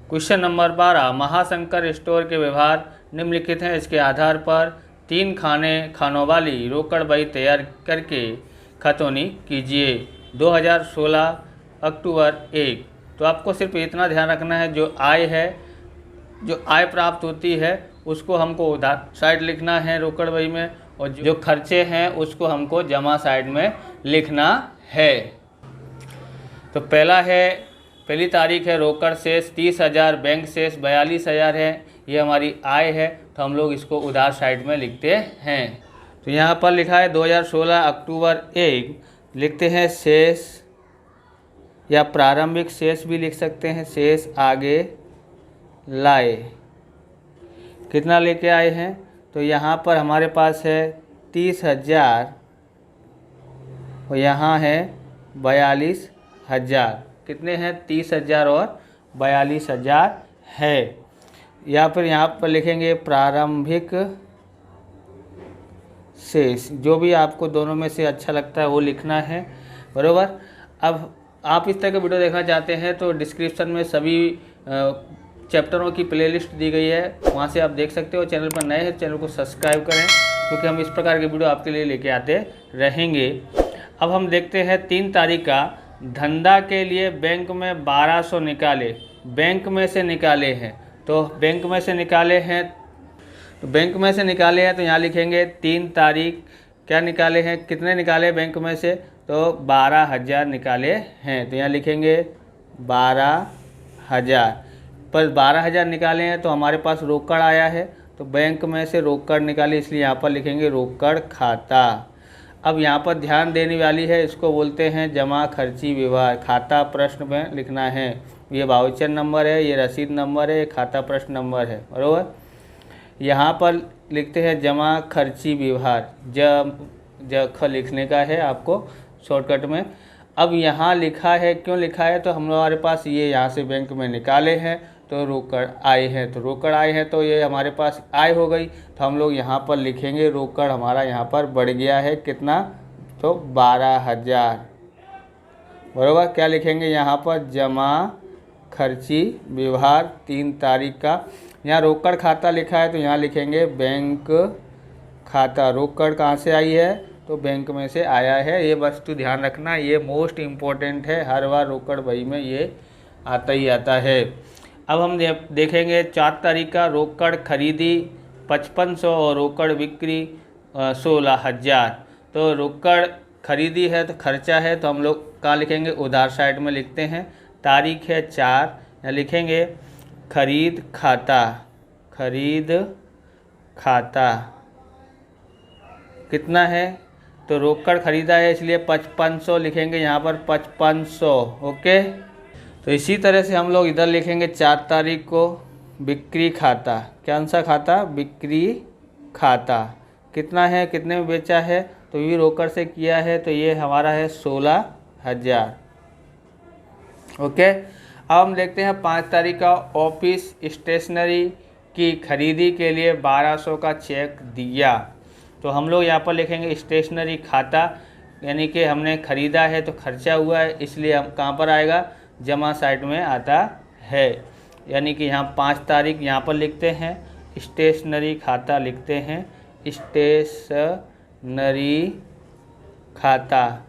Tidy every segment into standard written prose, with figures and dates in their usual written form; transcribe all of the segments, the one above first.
Question number 12, Mahashankar store के व्यवहार निम्नलिखित हैं। इसके आधार पर 3 खानों वाली रोकड़ बही तैयार करके खतौनी कीजिए। 2016 अक्टूबर 1। तो आपको सिर्फ इतना ध्यान रखना है, जो आय है, जो आय प्राप्त होती है उसको हमको उधार साइड लिखना है रोकड़ बही में, और जो खर्चे हैं उसको हमको जमा साइड में लिखना है। तो पहली तारीख है रोकड़ शेष 30,000, बैंक शेष 42,000 है, ये हमारी आय है, तो हम लोग इसको उधार साइड में लिखते हैं। तो यहाँ पर लिखा है 2016 अक्टूबर 1, लिखते हैं शेष या प्रारंभिक शेष भी लिख सकते हैं, शेष आगे लाए। कितना लेके आए हैं? तो यहाँ पर हमारे पास है 30,000 और यहाँ है 42,000। कितने हैं? 30,000 और 42,000 है। या फिर यहाँ पर लिखेंगे प्रारंभिक शेष, जो भी आपको दोनों में से अच्छा लगता है वो लिखना है, बरोबर। अब आप इस तरह के वीडियो देखना चाहते हैं तो डिस्क्रिप्शन में सभी चैप्टरों की प्लेलिस्ट दी गई है, वहाँ से आप देख सकते हो। चैनल पर नए हैं, चैनल को सब्सक्राइब करें, क्योंकि हम इस प्रकार के वीडियो आपके लिए लेके आते रहेंगे। अब हम देखते हैं 3 तारीख का धंधा के लिए बैंक में 1200 निकाले, बैंक में से निकाले हैं। तो बैंक में से निकाले हैं, तो यहाँ लिखेंगे 3 तारीख क्या निकाले हैं, कितने निकाले बैंक में से, तो 12,000 निकाले हैं। तो यहाँ लिखेंगे 12,000, पर 12,000 निकाले हैं तो हमारे पास रोकड़ आया है, तो बैंक में से रोकड़ निकाली, इसलिए यहाँ पर लिखेंगे रोकड़ खाता। अब यहाँ पर ध्यान देने वाली है, इसको बोलते हैं जमा खर्ची व्यवहार। खाता प्रश्न में लिखना है, ये वाउचर नंबर है, ये रसीद नंबर है, ये खाता प्रश्न नंबर है, बरोबर। यहाँ पर लिखते हैं जमा खर्ची व्यवहार, ख लिखने का है आपको शॉर्टकट में। अब यहाँ लिखा है, क्यों लिखा है, तो हमारे पास ये यहाँ से बैंक में निकाले हैं तो रोकड़ आए हैं, तो रोकड़ आए हैं तो ये हमारे पास आय हो गई। तो हम लोग यहाँ पर लिखेंगे रोकड़ हमारा यहाँ पर बढ़ गया है, कितना, तो 12,000, बरोबर। क्या लिखेंगे यहाँ पर, जमा खर्ची व्यवहार 3 तारीख का। यहाँ रोकड़ खाता लिखा है तो यहाँ लिखेंगे बैंक खाता। रोकड़ कहाँ से आई है, तो बैंक में से आया है, ये वस्तु ध्यान रखना, ये मोस्ट इम्पोर्टेंट है, हर बार रोकड़ बही में ये आता ही आता है। अब हम देखेंगे 4 तारीख का रोकड़ खरीदी 5500 और रोकड़ बिक्री 16,000। तो रोकड़ खरीदी है तो खर्चा है, तो हम लोग कहाँ लिखेंगे, उधार साइड में लिखते हैं। तारीख है 4, या लिखेंगे खरीद खाता, खरीद खाता कितना है, तो रोकड़ खरीदा है इसलिए 5500 लिखेंगे, यहाँ पर 5500, ओके। तो इसी तरह से हम लोग इधर लिखेंगे 4 तारीख को बिक्री खाता। कौन सा खाता, बिक्री खाता। कितना है, कितने में बेचा है, तो ये रोकड़ से किया है, तो ये हमारा है 16,000, ओके। अब हम देखते हैं 5 तारीख का ऑफिस स्टेशनरी की खरीदी के लिए 1200 का चेक दिया। तो हम लोग यहाँ पर लिखेंगे स्टेशनरी खाता, यानी कि हमने खरीदा है तो खर्चा हुआ है, इसलिए हम कहाँ पर आएगा, जमा साइड में आता है। यानी कि यहाँ 5 तारीख यहाँ पर लिखते हैं, स्टेशनरी खाता लिखते हैं, स्टेशनरी खाता,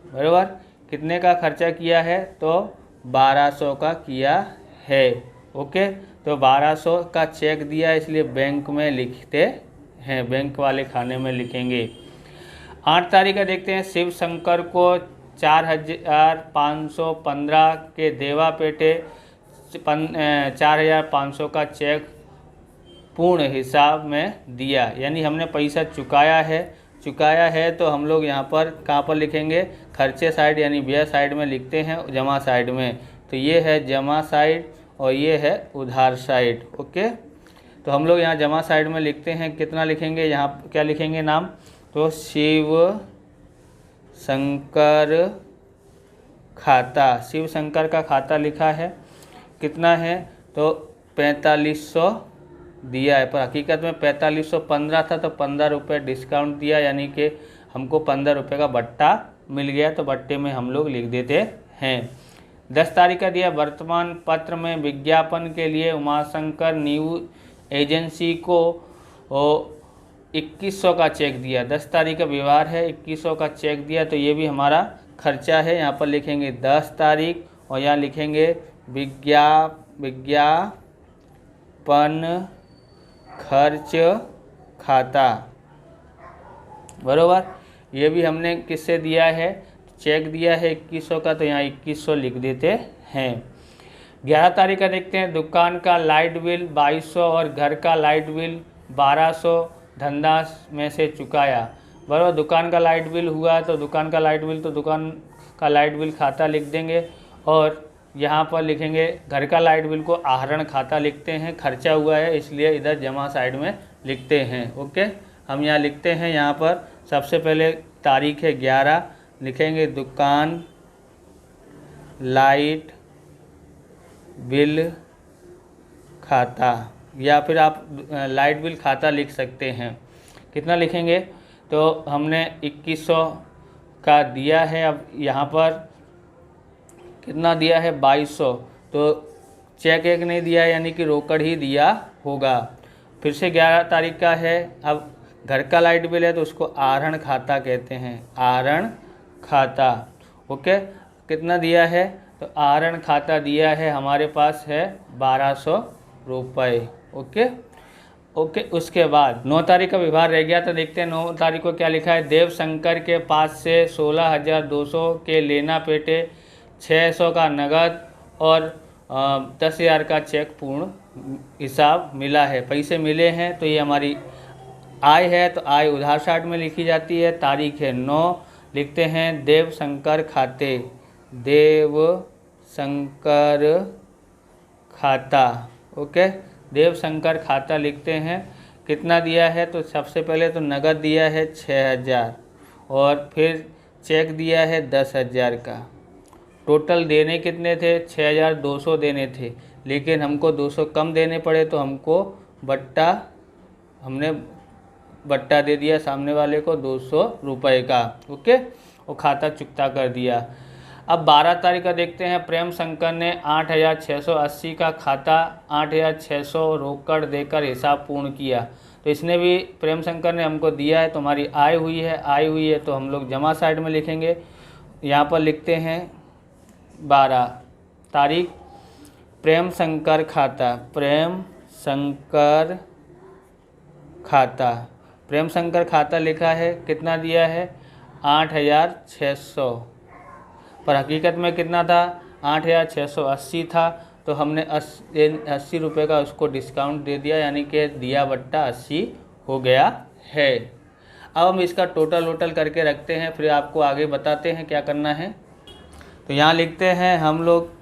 बराबर। कितने का खर्चा किया है, तो 1200 का किया है, ओके। तो 1200 का चेक दिया है, इसलिए बैंक में लिखते हैं, बैंक वाले खाने में लिखेंगे। 8 तारीख का देखते हैं, शिव शंकर को 4,515 के देवा पेटे 4,500 का चेक पूर्ण हिसाब में दिया, यानी हमने पैसा चुकाया है, तो हम लोग यहाँ पर कहाँ पर लिखेंगे, खर्चे साइड यानी व्यय साइड में लिखते हैं, जमा साइड में। तो ये है जमा साइड और ये है उधार साइड, ओके। तो हम लोग यहाँ जमा साइड में लिखते हैं, कितना लिखेंगे, यहाँ क्या लिखेंगे नाम, तो शिव शंकर खाता, शिव शंकर का खाता लिखा है, कितना है, तो 4500 दिया है, पर हकीकत में 4515 था, तो 15 रुपये डिस्काउंट दिया, यानी कि हमको 15 रुपये का बट्टा मिल गया, तो बट्टे में हम लोग लिख देते हैं। 10 तारीख का दिया, वर्तमान पत्र में विज्ञापन के लिए उमाशंकर न्यूज एजेंसी को 2100 का चेक दिया। 10 तारीख का व्यवहार है, 2100 का चेक दिया, तो ये भी हमारा खर्चा है। यहाँ पर लिखेंगे 10 तारीख और यहाँ लिखेंगे विज्ञापन खर्च खाता, बरोबर। ये भी हमने किससे दिया है, चेक दिया है 2100 का, तो यहाँ 2100 लिख देते हैं। 11 तारीख का देखते हैं, दुकान का लाइट बिल 2200 और घर का लाइट बिल 1200 धंधा में से चुकाया, बराबर। दुकान का लाइट बिल हुआ तो दुकान का लाइट बिल, तो दुकान का लाइट बिल खाता लिख देंगे और यहाँ पर लिखेंगे घर का लाइट बिल को आहरण खाता लिखते हैं, खर्चा हुआ है इसलिए इधर जमा साइड में लिखते हैं। ओके, हम यहाँ लिखते हैं, यहाँ पर सबसे पहले तारीख है 11, लिखेंगे दुकान लाइट बिल खाता, या फिर आप लाइट बिल खाता लिख सकते हैं। कितना लिखेंगे, तो हमने 2100 का दिया है, अब यहाँ पर कितना दिया है 2200, तो चेक एक नहीं दिया है यानी कि रोकड़ ही दिया होगा। फिर से 11 तारीख का है, अब घर का लाइट बिल है तो उसको आहरण खाता कहते हैं, आहरण खाता। ओके, कितना दिया है, तो आहरण खाता दिया है हमारे पास है 1200 रुपये। ओके, उसके बाद 9 तारीख का व्यवहार रह गया, तो देखते हैं 9 तारीख को क्या लिखा है। देव शंकर के पास से 16,200 के लेना पेटे, 600 का नगद और 10,000 का चेक पूर्ण हिसाब मिला है, पैसे मिले हैं। तो ये हमारी आय है, तो आय उधार साइड में लिखी जाती है। तारीख है 9, लिखते हैं देव शंकर खाते, देव शंकर खाता। ओके, देव शंकर खाता लिखते हैं। कितना दिया है, तो सबसे पहले तो नगद दिया है 6,000 और फिर चेक दिया है 10,000 का। टोटल देने कितने थे, 6,200 देने थे, लेकिन हमको 200 कम देने पड़े तो हमने बट्टा दे दिया सामने वाले को 200 रुपये का। ओके, वो खाता चुकता कर दिया। अब 12 तारीख का देखते हैं, प्रेम शंकर ने 8,680 का खाता 8,600 रोकड़ देकर हिसाब पूर्ण किया। तो इसने भी प्रेम शंकर ने हमको दिया है, तो हमारी आय हुई है, तो हम लोग जमा साइड में लिखेंगे। यहाँ पर लिखते हैं 12 तारीख, प्रेम शंकर खाता, प्रेम शंकर खाता, प्रेम शंकर खाता लिखा है। कितना दिया है, 8,600, पर हकीकत में कितना था, 8,680 था, तो हमने 80 रुपये का उसको डिस्काउंट दे दिया, यानी कि दिया बट्टा 80 हो गया है। अब हम इसका टोटल करके रखते हैं, फिर आपको आगे बताते हैं क्या करना है। तो यहाँ लिखते हैं हम लोग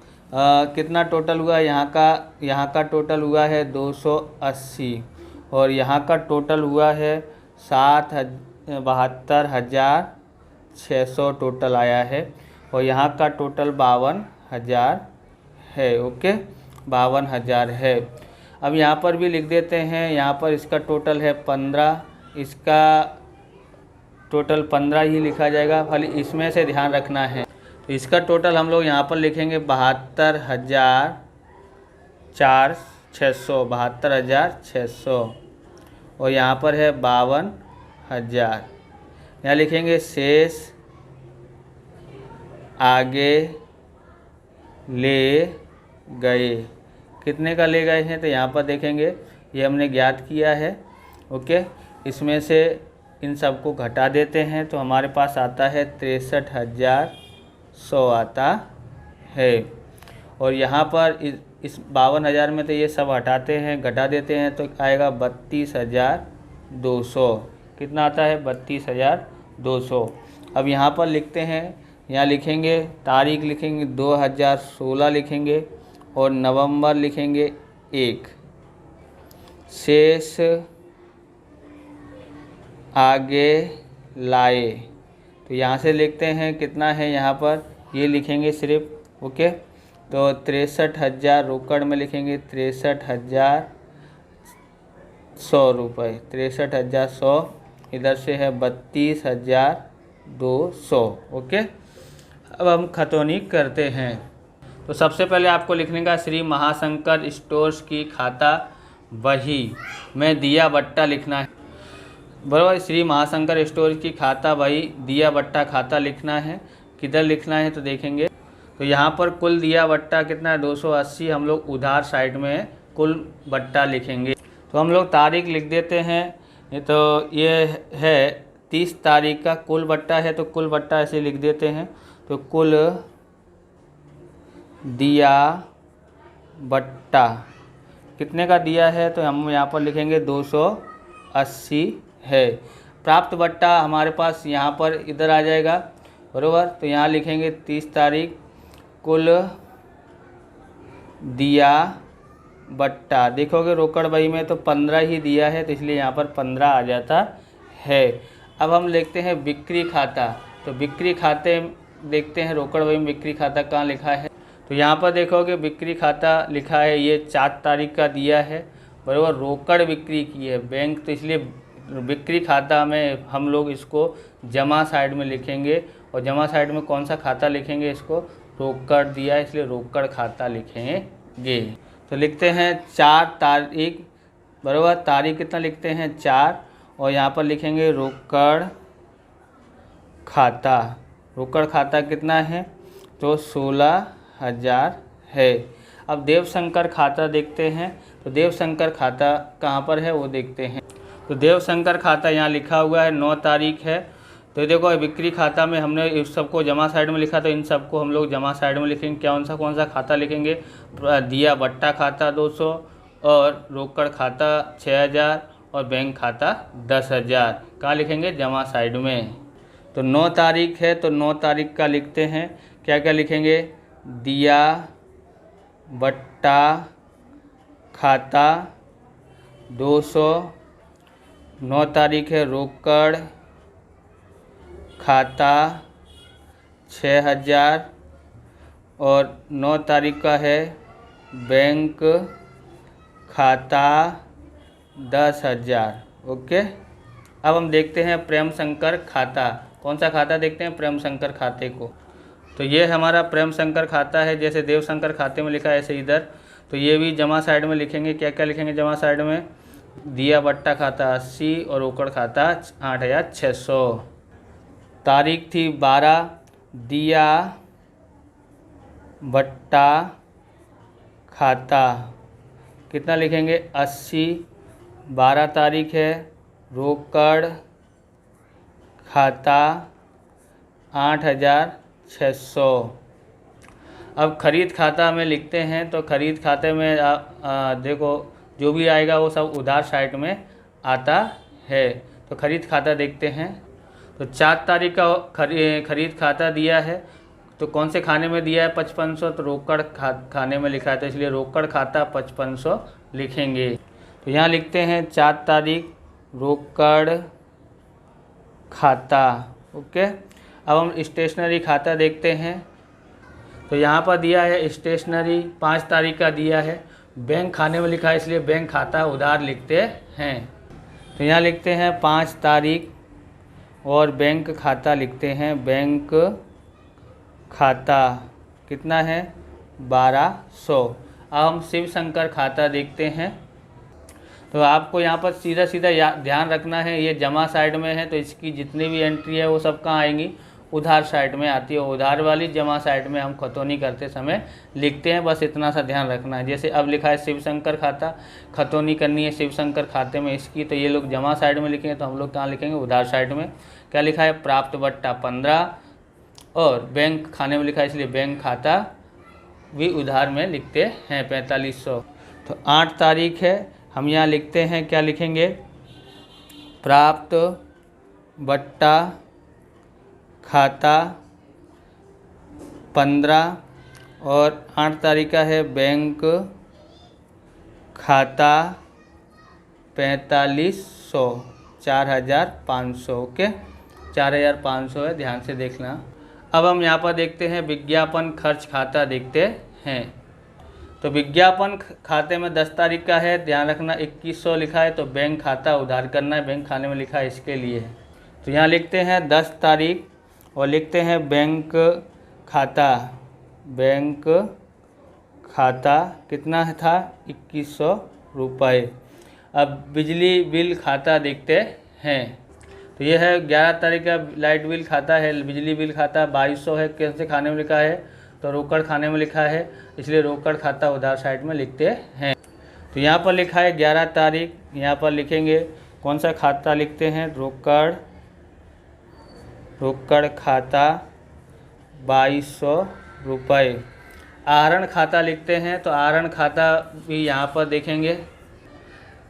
कितना टोटल हुआ, यहाँ का टोटल हुआ है 280 और यहाँ का टोटल हुआ है 72,600 टोटल आया है और यहाँ का टोटल 52,000 है। ओके, 52,000 है। अब यहाँ पर भी लिख देते हैं, यहाँ पर इसका टोटल है 15, इसका टोटल 15 ही लिखा जाएगा, खाली इसमें से ध्यान रखना है। तो इसका टोटल हम लोग यहाँ पर लिखेंगे 72,600 और यहाँ पर है 52,000। यहाँ लिखेंगे शेष आगे ले गए, कितने का ले गए हैं, तो यहाँ पर देखेंगे ये हमने ज्ञात किया है। ओके, इसमें से इन सबको घटा देते हैं तो हमारे पास आता है 63,100 आता है। और यहाँ पर इस 52,000 में तो ये सब हटाते हैं, घटा देते हैं तो आएगा 32,200। कितना आता है, 32,200। अब यहाँ पर लिखते हैं, यहाँ लिखेंगे तारीख लिखेंगे 2016 लिखेंगे और नवंबर लिखेंगे 1, शेष आगे लाए। तो यहाँ से लिखते हैं कितना है, यहाँ पर ये लिखेंगे सिर्फ। ओके, तो 63,000 रोकड़ में लिखेंगे 63,100 रुपये, 63,100। इधर से है 32,200। ओके, अब हम खतौनी करते हैं। तो सबसे पहले आपको लिखने का श्री महाशंकर स्टोर्स की खाता बही में दिया बट्टा लिखना है, बराबर। श्री महाशंकर स्टोर्स की खाता बही दिया बट्टा खाता लिखना है। किधर लिखना है तो देखेंगे, तो यहाँ पर कुल दिया बट्टा कितना है 280, हम लोग उधार साइड में कुल बट्टा लिखेंगे। तो हम लोग तारीख लिख देते हैं, तो ये है 30 तारीख का कुल बट्टा है, तो कुल बट्टा ऐसे लिख देते हैं। तो कुल दिया बट्टा कितने का दिया है, तो हम यहाँ पर लिखेंगे 280 है। प्राप्त बट्टा हमारे पास यहाँ पर इधर आ जाएगा, बराबर। तो यहाँ लिखेंगे 30 तारीख कुल दिया बट्टा। देखोगे रोकड़ बही में तो 15 ही दिया है, तो इसलिए यहाँ पर 15 आ जाता है। अब हम लिखते हैं बिक्री खाता। तो बिक्री खाते देखते हैं रोकड़ बही में बिक्री खाता कहाँ लिखा है, तो यहाँ पर देखोगे बिक्री खाता लिखा है, ये 4 तारीख का दिया है, बराबर। रोकड़ बिक्री की है बैंक, तो इसलिए बिक्री खाता में हम लोग इसको जमा साइड में लिखेंगे। और जमा साइड में कौन सा खाता लिखेंगे, इसको रोकड़ दिया है इसलिए रोकड़ खाता लिखेंगे। तो लिखते हैं 4 तारीख, बराबर। तारीख कितना लिखते हैं 4, और यहाँ पर लिखेंगे रोकड़ खाता। रोकड़ खाता कितना है, तो 16,000 है। अब देवशंकर खाता देखते हैं, तो देवशंकर खाता कहाँ पर है वो देखते हैं। तो देवशंकर खाता यहाँ लिखा हुआ है, 9 तारीख है। तो देखो बिक्री खाता में हमने इस सबको जमा साइड में लिखा, तो इन सबको हम लोग जमा साइड में लिखेंगे। कौन सा खाता लिखेंगे, दिया बट्टा खाता 200, और रोकड़ खाता 6,000, और बैंक खाता 10,000। कहाँ लिखेंगे, जमा साइड में। तो 9 तारीख है, तो 9 तारीख का लिखते हैं। क्या क्या लिखेंगे, दिया बट्टा खाता 200, 9 तारीख है रोकड़ खाता 6,000, और 9 तारीख का है बैंक खाता 10,000। ओके। अब हम देखते हैं प्रेम शंकर खाता। कौन सा खाता देखते हैं, प्रेम शंकर खाते को। तो ये हमारा प्रेम शंकर खाता है, जैसे देव शंकर खाते में लिखा है ऐसे इधर। तो ये भी जमा साइड में लिखेंगे। क्या क्या लिखेंगे जमा साइड में, दिया बट्टा खाता 80, और रोकड़ खाता 8,600। तारीख थी 12, दिया बट्टा खाता कितना लिखेंगे 80, 12 तारीख है रोकड़ खाता 8,600। अब खरीद खाता में लिखते हैं, तो खरीद खाते में देखो जो भी आएगा वो सब उधार साइड में आता है। तो खरीद खाता देखते हैं। तो 4 तारीख का खरीद खाता दिया है, तो कौन से खाने में दिया है 5500, तो रोकड़ खाने में लिखा है, तो इसलिए रोकड़ खाता 5500 लिखेंगे। तो यहाँ लिखते हैं 4 तारीख रोकड़ खाता। ओके। अब हम स्टेशनरी खाता देखते हैं। तो यहाँ पर दिया है स्टेशनरी 5 तारीख का दिया है, बैंक खाने में लिखा है इसलिए बैंक खाता उधार लिखते हैं। तो यहाँ लिखते हैं 5 तारीख और बैंक खाता लिखते हैं। बैंक खाता कितना है 1200। अब हम शिव शंकर खाता देखते हैं। तो आपको यहाँ पर सीधा सीधा ध्यान रखना है, ये जमा साइड में है तो इसकी जितनी भी एंट्री है वो सब कहाँ आएंगी, उधार साइड में आती है। उधार वाली जमा साइड में हम खतौनी करते समय लिखते हैं, बस इतना सा ध्यान रखना है। जैसे अब लिखा है शिव शंकर खाता, खतौनी करनी है शिव शंकर खाते में इसकी, तो ये लोग जमा साइड में लिखेंगे, तो हम लोग कहाँ लिखेंगे उधार साइड में। क्या लिखा है प्राप्त बट्टा 15 और बैंक खाने में लिखा है इसलिए बैंक खाता भी उधार में लिखते हैं 4500। तो 8 तारीख है, हम यहाँ लिखते हैं क्या लिखेंगे प्राप्त बट्टा खाता 15 और 8 तारीख का है बैंक खाता 4500 4500। ओके 4500 है, ध्यान से देखना। अब हम यहाँ पर देखते हैं विज्ञापन खर्च खाता देखते हैं। तो विज्ञापन खाते में 10 तारीख का है, ध्यान रखना 2100 लिखा है, तो बैंक खाता उधार करना है, बैंक खाने में लिखा है इसके लिए। तो यहाँ लिखते हैं 10 तारीख और लिखते हैं बैंक खाता खाता कितना था 2100 रुपये। अब बिजली बिल खाता देखते हैं। तो ये है 11 तारीख का लाइट बिल खाता है, बिजली बिल खाता 2200 है। कैसे खाने में लिखा है तो रोकड़ खाने में लिखा है, इसलिए रोकड़ खाता उधार साइड में लिखते हैं। तो यहाँ पर लिखा है 11 तारीख, यहाँ पर लिखेंगे कौन सा खाता लिखते हैं, रोकड़ खाता 2200 रुपये। आहरण खाता लिखते हैं तो आहरण खाता भी यहाँ पर देखेंगे।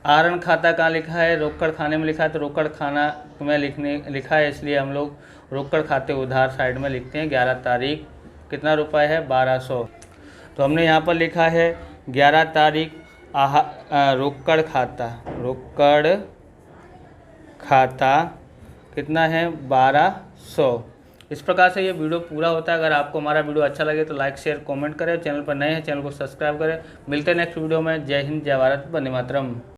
आहरण खाता कहाँ लिखा है, रोकड़ खाने में लिखा है, तो रोकड़ खाना में लिखा है, इसलिए हम लोग रोकड़ खाते उधार साइड में लिखते हैं। 11 तारीख कितना रुपए है 1200। तो हमने यहाँ पर लिखा है 11 तारीख रोकड़ खाता कितना है 1200। इस प्रकार से ये वीडियो पूरा होता है। अगर आपको हमारा वीडियो अच्छा लगे तो लाइक शेयर कमेंट करें। चैनल पर नए हैं चैनल को सब्सक्राइब करें। मिलते हैं नेक्स्ट वीडियो में। जय हिंद, जय भारत, वंदे मातरम।